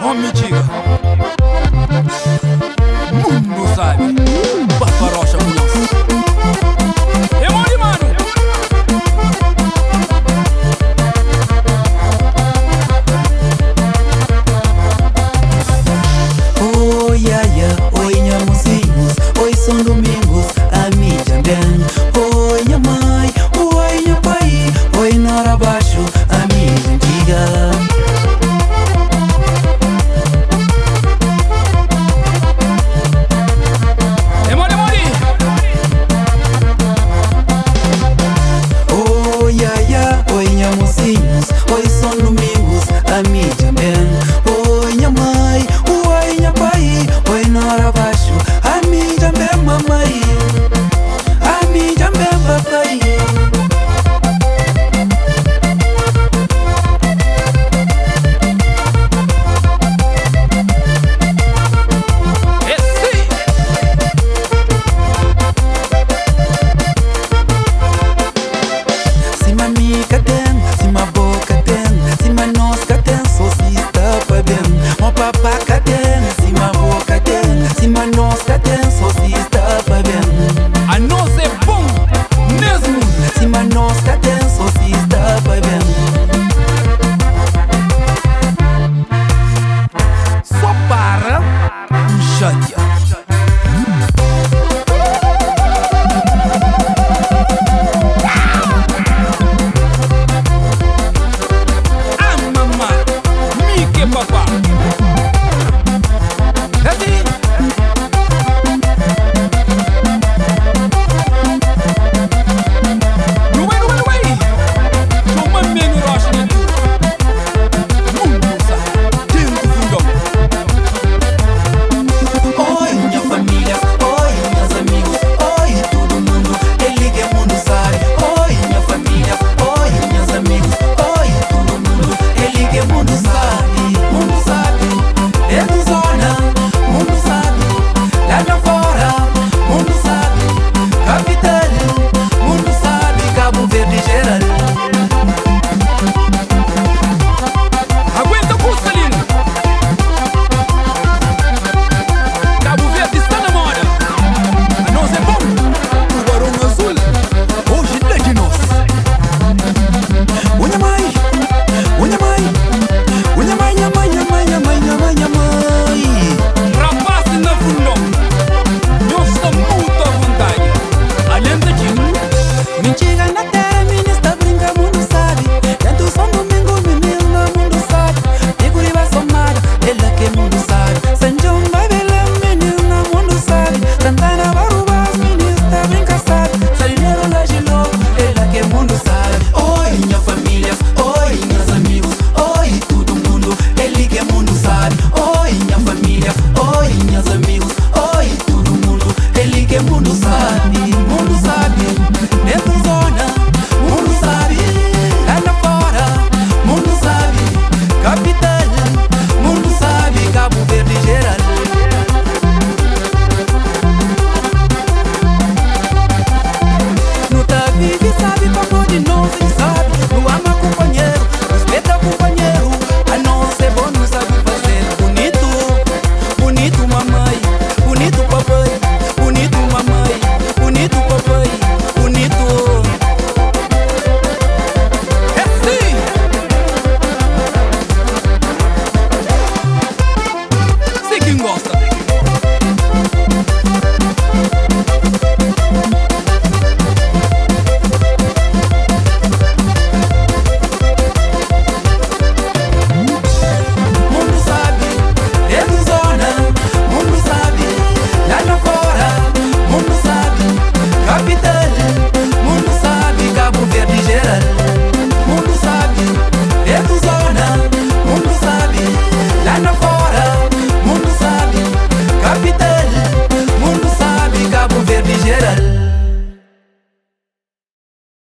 Homem diga, mundo sabe, Barbarossa Munhoz. Emoni mano. Oi, iaia, oi, nhamozinhos, oi, são domingos, a mídia bem. Oi, minha mãe, oi, meu pai, oi, nora abaixo, a mídia antiga. Oi, são domingos, a mídia bem. Oi, minha mãe, oi, meu pai, oi, nora abaixo, a mídia bem, mamãe, a mídia bem, papai. Se mamica tem, se ma boca tem, se ma nós tem, só se está pra bem. Mo papaca tem, se ma boca tem, se ma nós tem, só se está pra bem. A nós é bom mesmo. Se ma nós tem, só se está pra bem. Só para um chateado. Papa. Ready? No way. Chama menu rocha na tu. Mundo sai, tempo fundão. Oi, minha família, oi, meus amigos, oi, todo mundo, ele que é mundo sabe. Oi, minha família, oi, meus amigos, oi, todo mundo, ele que é mundo sabe. Mundo sabe, é do zona, mundo sabe, lá na fora, mundo sabe, capital, mundo sabe, Cabo Verde geral.